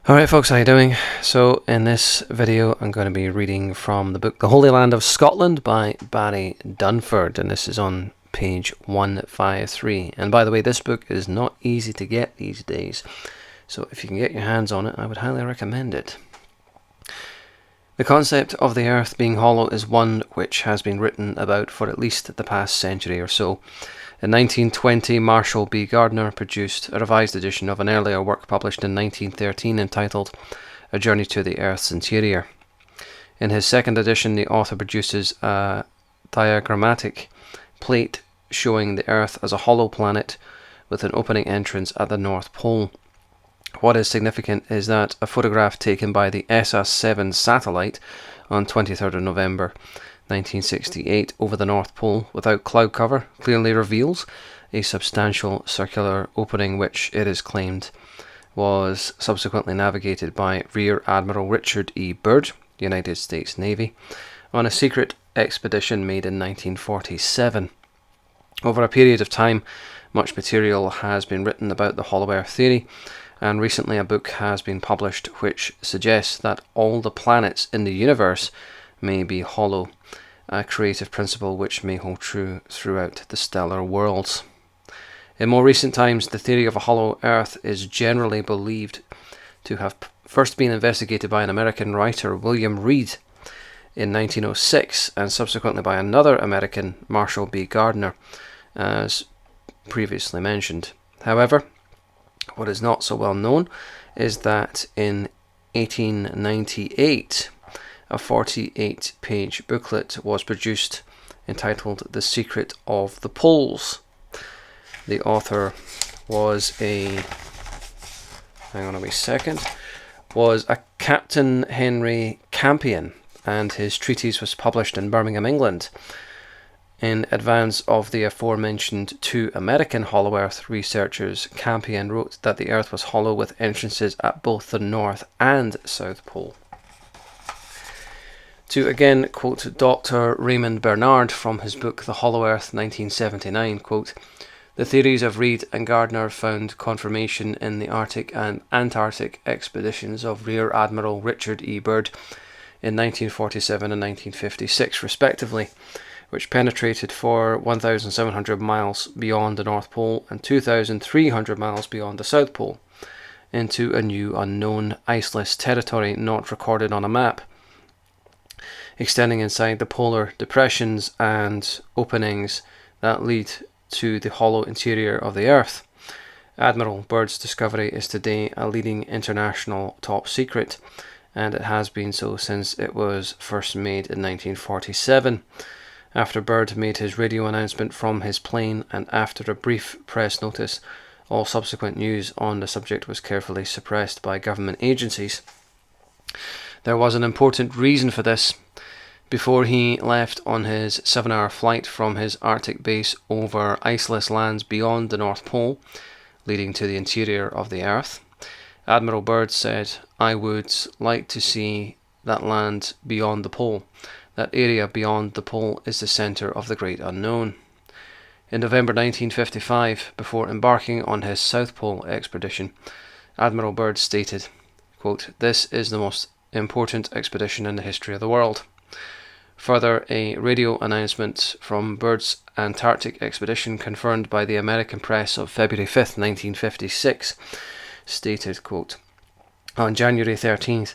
Alright folks, how you doing? So in this video I'm going to be reading from the book The Holy Land of Scotland by Barry Dunford, and this is on page 153. And by the way, this book is not easy to get these days, so if you can get your hands on it, I would highly recommend it. The concept of the earth being hollow is one which has been written about for at least the past century or so. In 1920, Marshall B. Gardner produced a revised edition of an earlier work published in 1913 entitled A Journey to the Earth's Interior. In his second edition, the author produces a diagrammatic plate showing the Earth as a hollow planet with an opening entrance at the North Pole. What is significant is that a photograph taken by the SS-7 satellite on 23rd of November 1968 over the North Pole without cloud cover clearly reveals a substantial circular opening which, it is claimed, was subsequently navigated by Rear Admiral Richard E. Byrd, United States Navy, on a secret expedition made in 1947. Over a period of time, much material has been written about the hollow earth theory, and recently a book has been published which suggests that all the planets in the universe may be hollow, a creative principle which may hold true throughout the stellar worlds. In more recent times, the theory of a hollow earth is generally believed to have first been investigated by an American writer, William Reed, in 1906, and subsequently by another American, Marshall B. Gardner, as previously mentioned. However, what is not so well known is that in 1898, a 48-page booklet was produced entitled The Secret of the Poles. The author was a Captain Henry Campion, and his treatise was published in Birmingham, England. In advance of the aforementioned two American hollow earth researchers, Campion wrote that the earth was hollow with entrances at both the North and South Pole. To again quote Dr. Raymond Bernard from his book The Hollow Earth 1979, quote, "The theories of Reed and Gardner found confirmation in the Arctic and Antarctic expeditions of Rear Admiral Richard E. Byrd in 1947 and 1956 respectively, which penetrated for 1,700 miles beyond the North Pole and 2,300 miles beyond the South Pole, into a new unknown iceless territory not recorded on a map, extending inside the polar depressions and openings that lead to the hollow interior of the Earth. Admiral Byrd's discovery is today a leading international top secret, and it has been so since it was first made in 1947. After Byrd made his radio announcement from his plane, and after a brief press notice, all subsequent news on the subject was carefully suppressed by government agencies. There was an important reason for this. Before he left on his 7-hour flight from his Arctic base over iceless lands beyond the North Pole, leading to the interior of the Earth, Admiral Byrd said, "I would like to see that land beyond the pole. That area beyond the pole is the centre of the great unknown." In November 1955, before embarking on his South Pole expedition, Admiral Byrd stated, quote, "This is the most important expedition in the history of the world." Further, a radio announcement from Byrd's Antarctic expedition confirmed by the American press of February 5th, 1956, stated, quote, "On January 13th,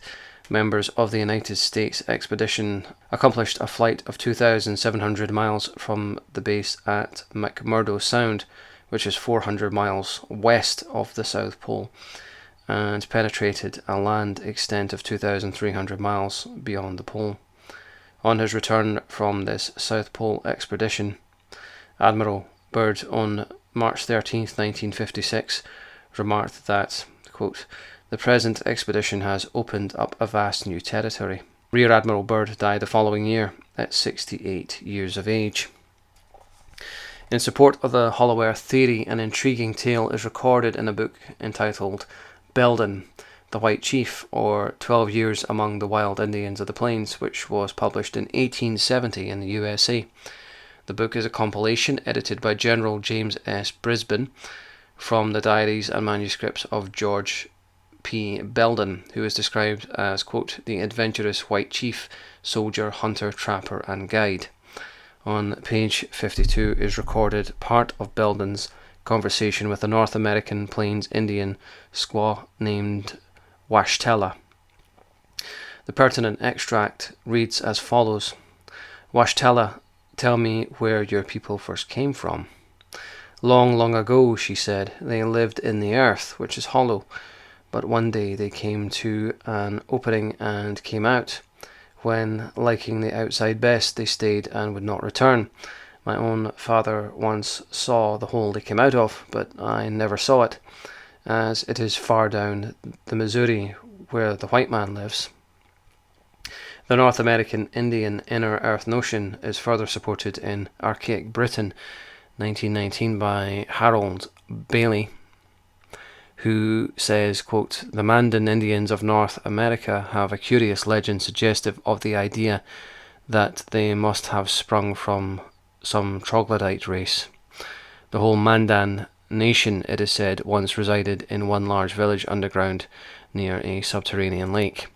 members of the United States expedition accomplished a flight of 2,700 miles from the base at McMurdo Sound, which is 400 miles west of the South Pole, and penetrated a land extent of 2,300 miles beyond the pole. On his return from this South Pole expedition, Admiral Byrd on March 13th, 1956, remarked that, quote, "The present expedition has opened up a vast new territory." Rear Admiral Byrd died the following year at 68 years of age. In support of the hollow earth theory, an intriguing tale is recorded in a book entitled Belden, the White Chief, or 12 Years Among the Wild Indians of the Plains, which was published in 1870 in the USA. The book is a compilation edited by General James S. Brisbane from the diaries and manuscripts of George P. Belden, who is described as, quote, the adventurous white chief, soldier, hunter, trapper, and guide. On page 52 is recorded part of Belden's conversation with a North American Plains Indian squaw named Washtela. The pertinent extract reads as follows: Washtela, tell me where your people first came from. Long, long ago, she said, they lived in the earth, which is hollow, but one day they came to an opening and came out. When, liking the outside best, they stayed and would not return. My own father once saw the hole they came out of, but I never saw it, as it is far down the Missouri where the white man lives. The North American Indian inner earth notion is further supported in Archaic Britain, 1919, by Harold Bailey, who says, quote, the Mandan Indians of North America have a curious legend suggestive of the idea that they must have sprung from some troglodyte race. The whole Mandan nation, it is said, once resided in one large village underground near a subterranean lake.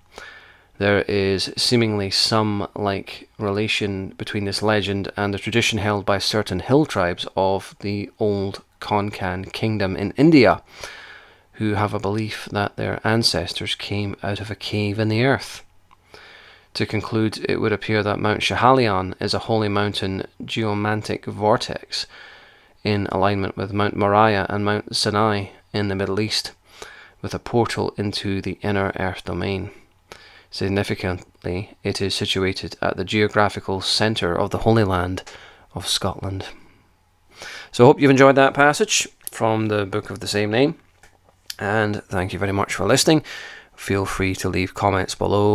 There is seemingly some like relation between this legend and the tradition held by certain hill tribes of the old Konkan kingdom in India, who have a belief that their ancestors came out of a cave in the earth. To conclude, it would appear that Mount Schehallien is a holy mountain geomantic vortex in alignment with Mount Moriah and Mount Sinai in the Middle East, with a portal into the inner earth domain. Significantly, it is situated at the geographical centre of the Holy Land of Scotland. So I hope you've enjoyed that passage from the book of the same name, and thank you very much for listening. Feel free to leave comments below